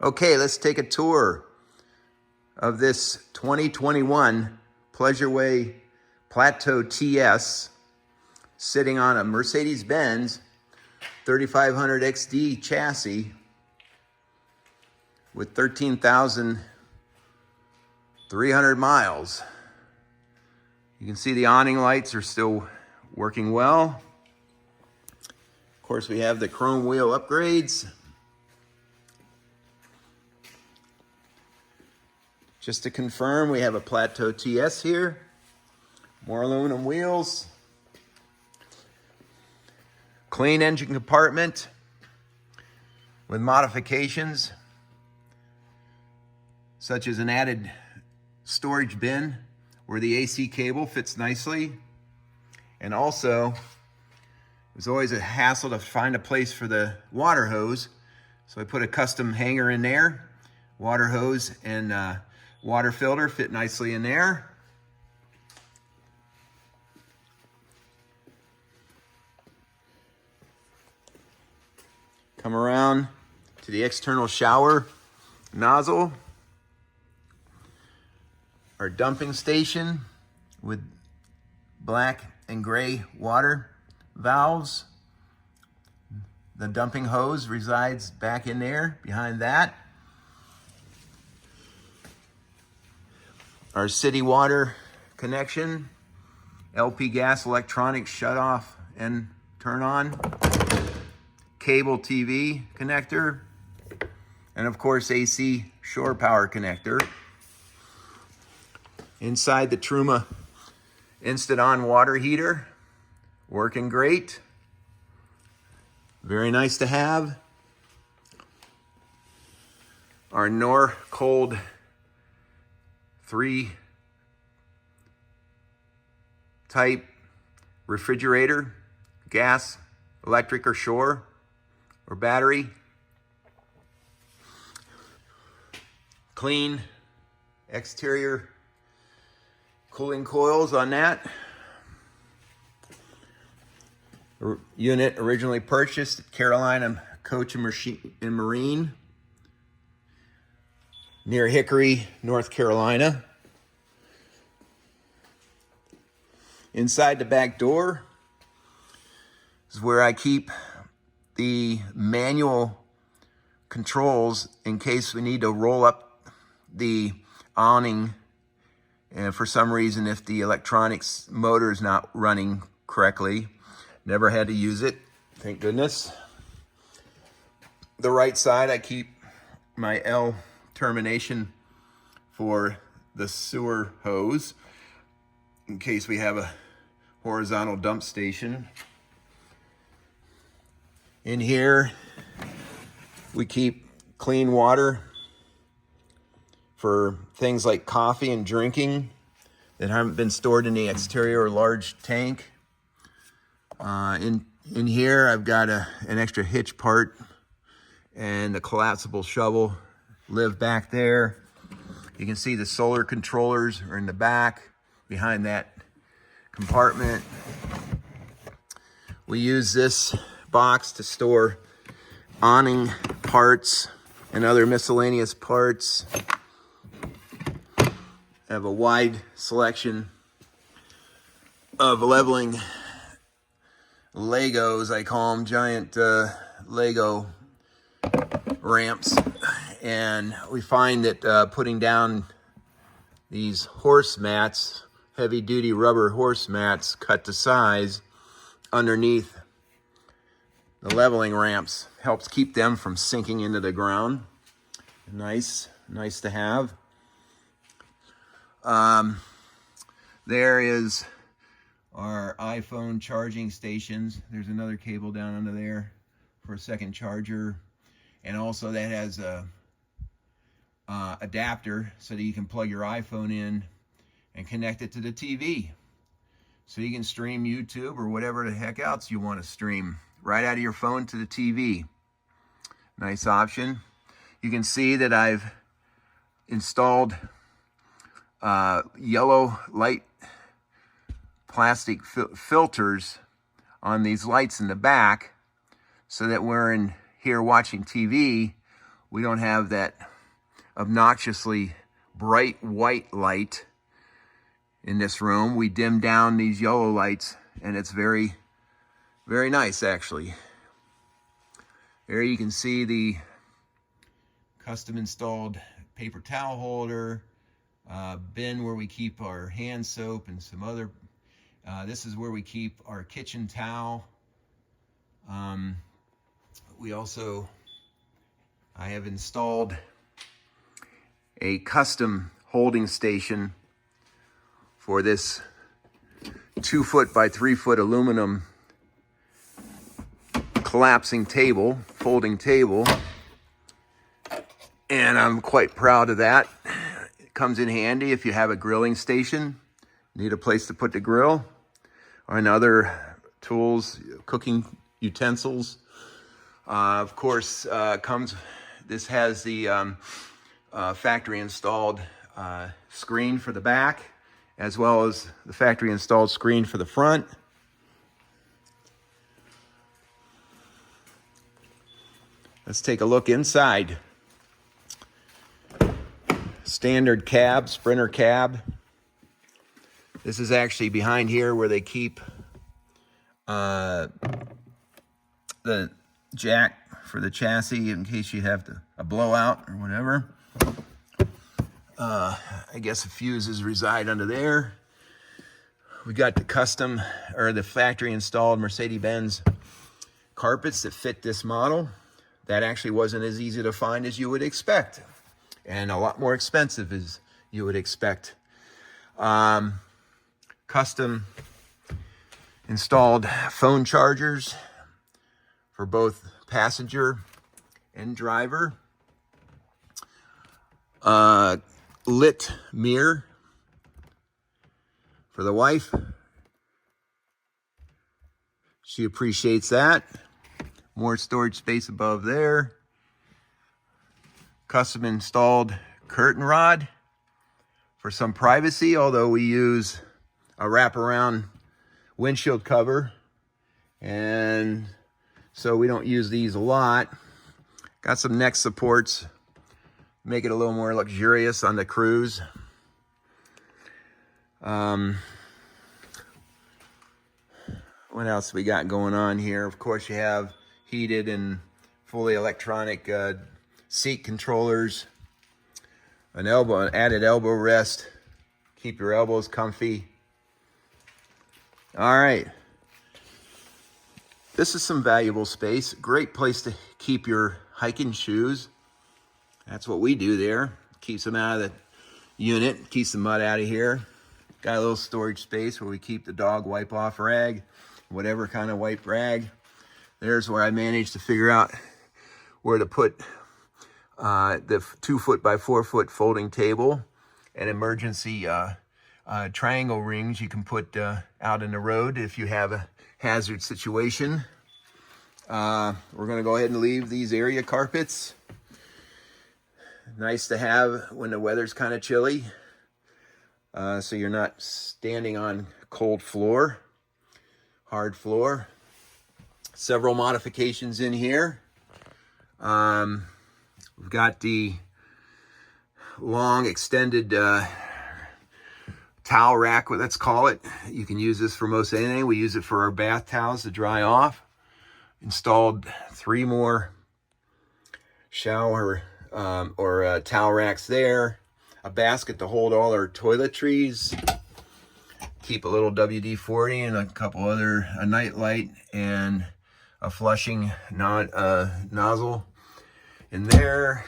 Okay, let's take a tour of this 2021 Pleasure Way Plateau TS sitting on a Mercedes-Benz 3500 XD chassis with 13,300 miles. You can see the awning lights are still working well. Of course, we have the chrome wheel upgrades. Just to confirm, we have a Plateau TS here. More aluminum wheels. Clean engine compartment with modifications such as an added storage bin where the AC cable fits nicely. And also, there's always a hassle to find a place for the water hose. So I put a custom hanger in there. Water hose and water filter fit nicely in there. Come around to the external shower nozzle. Our dumping station with black and gray water valves. The dumping hose resides back in there behind that. Our city water connection, LP gas electronics shut off and turn on, cable TV connector, and of course AC shore power connector. Inside the Truma Instant On water heater, working great. Very nice to have. Our Nor Cold 3 type refrigerator, gas, electric or shore, or battery. Clean exterior cooling coils on that. Unit originally purchased at Carolina Coach and Marine near Hickory, North Carolina. Inside the back door is where I keep the manual controls in case we need to roll up the awning. And for some reason, if the electronics motor is not running correctly, never had to use it, thank goodness. The right side, I keep my L termination for the sewer hose in case we have a horizontal dump station. In here, we keep clean water for things like coffee and drinking that haven't been stored in the exterior or large tank. In here, I've got an extra hitch part and a collapsible shovel live back there. You can see the solar controllers are in the back behind that compartment. We use this box to store awning parts and other miscellaneous parts. I have a wide selection of leveling Legos, I call them, giant Lego ramps. And we find that putting down these horse mats, heavy duty rubber horse mats cut to size underneath the leveling ramps helps keep them from sinking into the ground. Nice to have. There is our iPhone charging stations. There's another cable down under there for a second charger. And also that has a adapter so that you can plug your iPhone in and connect it to the TV. So you can stream YouTube or whatever the heck else you want to stream right out of your phone to the TV. Nice option. You can see that I've installed yellow light plastic filters on these lights in the back so that we're in here watching TV, we don't have that obnoxiously bright white light in this room. We dim down these yellow lights, and it's very, very nice actually. There you can see the custom installed paper towel holder, bin where we keep our hand soap and some other, this is where we keep our kitchen towel. I have installed a custom holding station for this 2 foot by 3 foot aluminum collapsing table, folding table. And I'm quite proud of that. It comes in handy if you have a grilling station, need a place to put the grill, or other tools, cooking utensils. Of course, this has the factory installed screen for the back, as well as the factory installed screen for the front. Let's take a look inside. Standard cab, Sprinter cab. This is actually behind here where they keep the jack for the chassis in case you have a blowout or whatever. I guess the fuses reside under there. We got the custom, or the factory installed Mercedes-Benz carpets that fit this model. That actually wasn't as easy to find as you would expect, and a lot more expensive as you would expect. Custom installed phone chargers for both passenger and driver. Lit mirror for the wife. She appreciates that. More storage space above there. Custom installed curtain rod for some privacy, although we use a wraparound windshield cover, and so we don't use these a lot. Got some neck supports, make it a little more luxurious on the cruise. What else we got going on here? Of course, you have heated and fully electronic seat controllers, an added elbow rest, keep your elbows comfy. All right, this is some valuable space. Great place to keep your hiking shoes. That's what we do there. Keeps them out of the unit, keeps the mud out of here. Got a little storage space where we keep the dog wipe off rag, whatever kind of wipe rag. There's where I managed to figure out where to put the 2 foot by 4 foot folding table and emergency triangle rings you can put out in the road if you have a hazard situation. We're going to go ahead and leave these area carpets. Nice to have when the weather's kind of chilly, so you're not standing on cold floor, hard floor. Several modifications in here. We've got the long extended towel rack, let's call it. You can use this for most anything. We use it for our bath towels to dry off. Installed 3 more shower or towel racks there. A basket to hold all our toiletries. Keep a little WD-40 and a couple other, a night light and a flushing nozzle in there.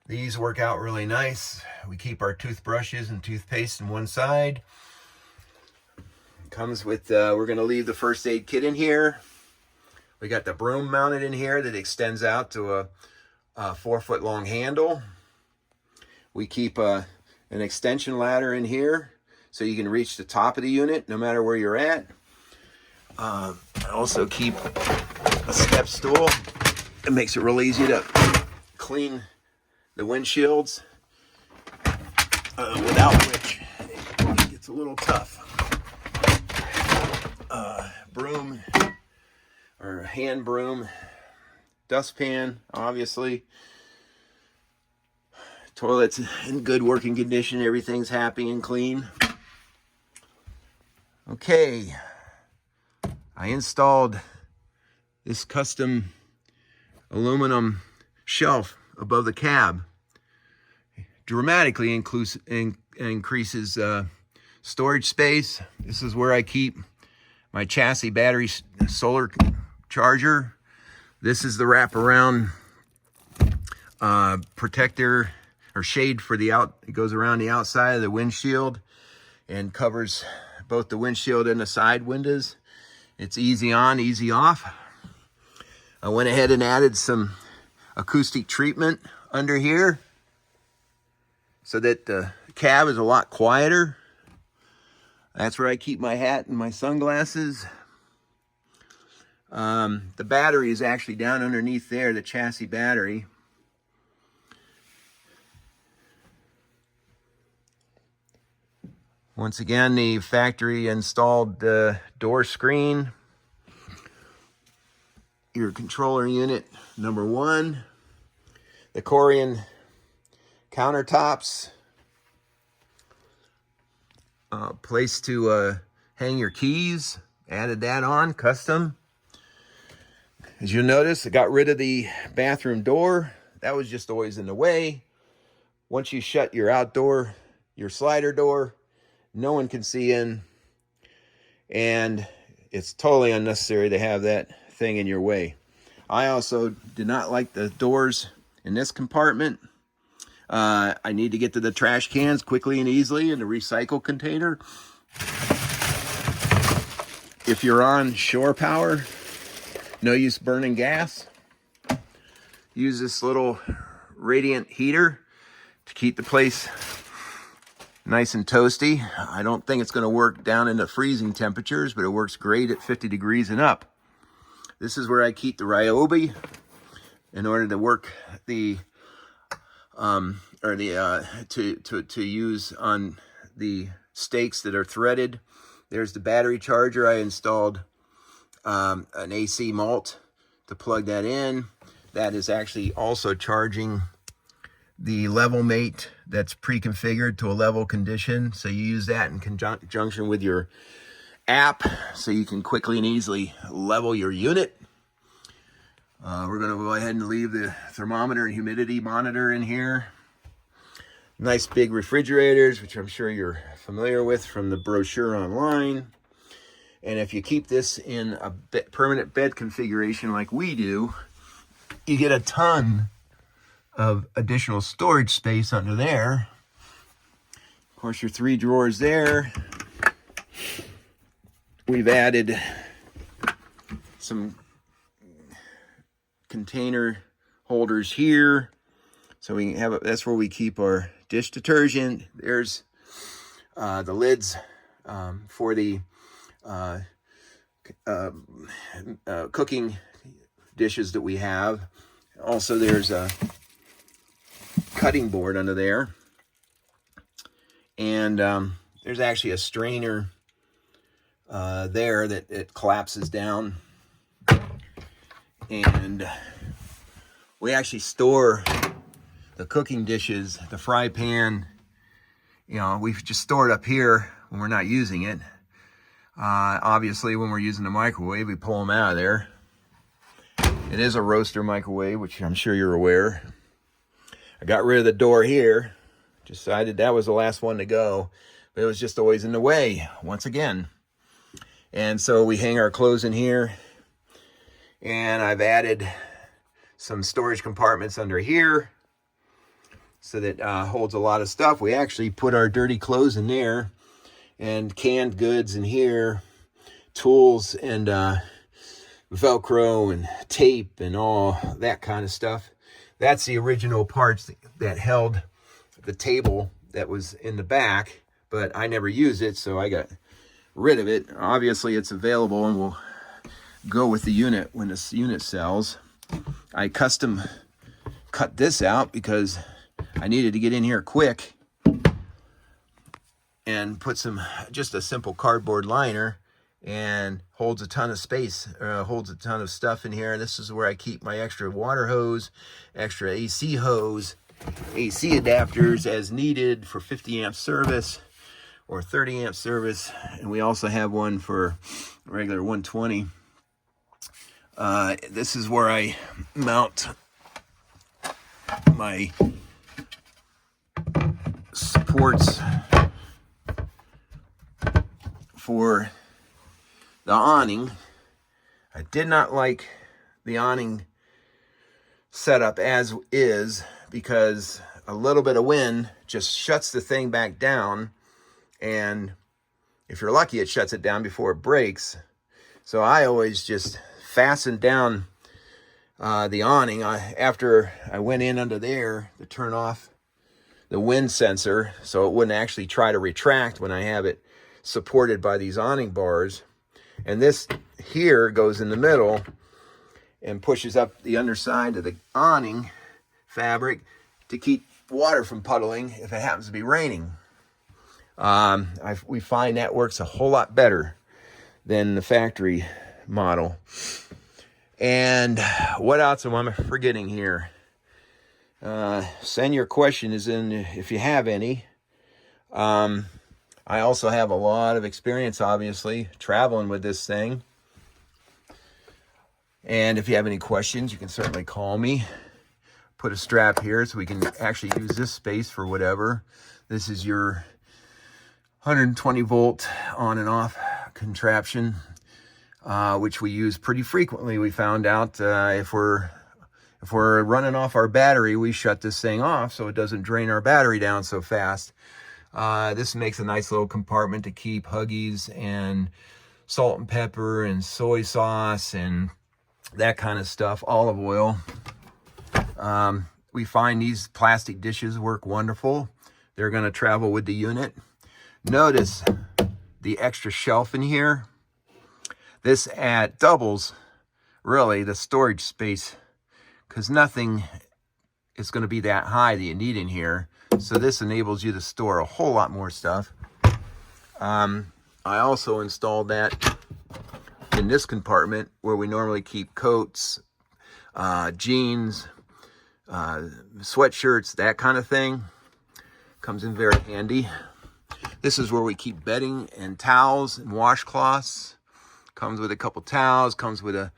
These work out really nice. We keep our toothbrushes and toothpaste in one side. Comes with, we're going to leave the first aid kit in here. We got the broom mounted in here that extends out to a 4 foot long handle. We keep an extension ladder in here so you can reach the top of the unit no matter where you're at. I also keep a step stool. It makes it real easy to clean the windshields, without which it gets a little tough. Broom or hand broom, dustpan, obviously, Toilet's in good working condition. Everything's happy and clean. Okay, I installed this custom aluminum shelf above the cab. Dramatically increases storage space. This is where I keep my chassis battery solar charger. This is the wraparound protector or shade for the it goes around the outside of the windshield and covers both the windshield and the side windows. It's easy on, easy off. I went ahead and added some acoustic treatment under here so that the cab is a lot quieter. That's where I keep my hat and my sunglasses. The battery is actually down underneath there, the chassis battery. Once again, the factory installed door screen. Your controller unit number 1. The Corian countertops. Place to hang your keys. Added that on, custom. As you'll notice, I got rid of the bathroom door. That was just always in the way. Once you shut your slider door, no one can see in. And it's totally unnecessary to have that thing in your way. I also do not like the doors in this compartment. I need to get to the trash cans quickly and easily in the recycle container. If you're on shore power, no use burning gas. Use this little radiant heater to keep the place nice and toasty. I don't think it's going to work down into freezing temperatures, but it works great at 50 degrees and up. This is where I keep the Ryobi in order to work the to use on the stakes that are threaded. There's the battery charger. I installed an AC mult to plug that in. That is actually also charging the level mate that's pre-configured to a level condition. So you use that in conjunction with your app so you can quickly and easily level your unit. We're going to go ahead and leave the thermometer and humidity monitor in here. Nice big refrigerators, which I'm sure you're familiar with from the brochure online. And if you keep this in a permanent bed configuration like we do, you get a ton of additional storage space under there. Of course, your 3 drawers there. We've added some container holders here. So we have that's where we keep our dish detergent. There's the lids for the cooking dishes that we have. Also, there's a cutting board under there. And there's actually a strainer there that it collapses down. And we actually store the cooking dishes, the fry pan, we just store it up here when we're not using it. Obviously, when we're using the microwave, we pull them out of there. It is a roaster microwave, which I'm sure you're aware. I got rid of the door here. Decided that was the last one to go. But it was just always in the way, once again. And so we hang our clothes in here. And I've added some storage compartments under here so that holds a lot of stuff. We actually put our dirty clothes in there and canned goods in here, tools and Velcro and tape and all that kind of stuff. That's the original parts that held the table that was in the back, but I never used it, so I got rid of it. Obviously, it's available and will go with the unit when this unit sells. I custom cut this out because I needed to get in here quick and put just a simple cardboard liner, and holds a ton of space, holds a ton of stuff in here. This is where I keep my extra water hose, extra AC hose, AC adapters as needed for 50 amp service or 30 amp service. And we also have one for regular 120. This is where I mount my supports for the awning. I did not like the awning setup as is because a little bit of wind just shuts the thing back down, and if you're lucky it shuts it down before it breaks. So I always just fastened down the awning after I went in under there to turn off the wind sensor so it wouldn't actually try to retract when I have it supported by these awning bars. And this here goes in the middle and pushes up the underside of the awning fabric to keep water from puddling if it happens to be raining. We find that works a whole lot better than the factory model. And what else am I forgetting here? Send your questions in if you have any. I also have a lot of experience, obviously, traveling with this thing. And if you have any questions, you can certainly call me. Put a strap here so we can actually use this space for whatever. This is your 120 volt on and off contraption, which we use pretty frequently. We found out if we're running off our battery, we shut this thing off so it doesn't drain our battery down so fast. This makes a nice little compartment to keep Huggies and salt and pepper and soy sauce and that kind of stuff, olive oil. We find these plastic dishes work wonderful. They're going to travel with the unit. Notice the extra shelf in here. This doubles, really, the storage space, because nothing is going to be that high that you need in here. So this enables you to store a whole lot more stuff. I also installed that in this compartment where we normally keep coats, jeans, sweatshirts, that kind of thing. Comes in very handy. This is where we keep bedding and towels and washcloths. Comes with a couple towels. Comes with a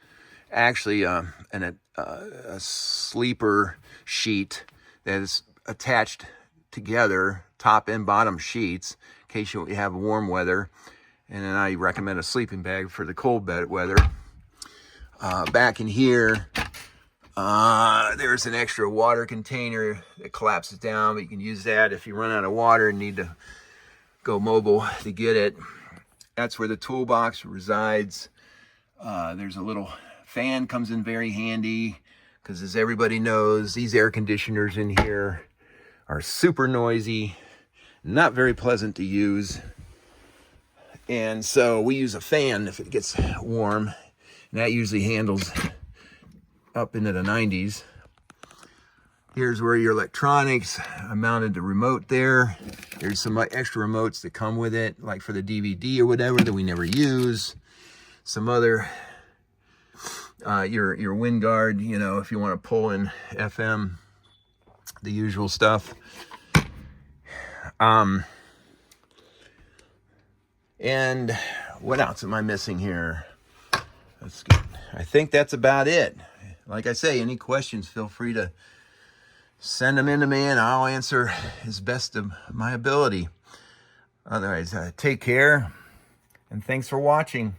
sleeper sheet that is attached together, top and bottom sheets, in case you have warm weather. And then I recommend a sleeping bag for the cold weather. Back in here, there's an extra water container that collapses down, but you can use that if you run out of water and need to go mobile to get it. That's where the toolbox resides. There's a little fan, comes in very handy, because as everybody knows, these air conditioners in here are super noisy, not very pleasant to use. And so we use a fan if it gets warm, and that usually handles up into the 90s. Here's where your electronics. I mounted the remote there. There's some extra remotes that come with it, like for the DVD or whatever that we never use. Some other, your wind guard, you know, if you want to pull in FM, the usual stuff. And what else am I missing here? That's good. I think that's about it. Like I say, any questions, feel free to send them in to me and I'll answer as best of my ability. Otherwise, take care and thanks for watching.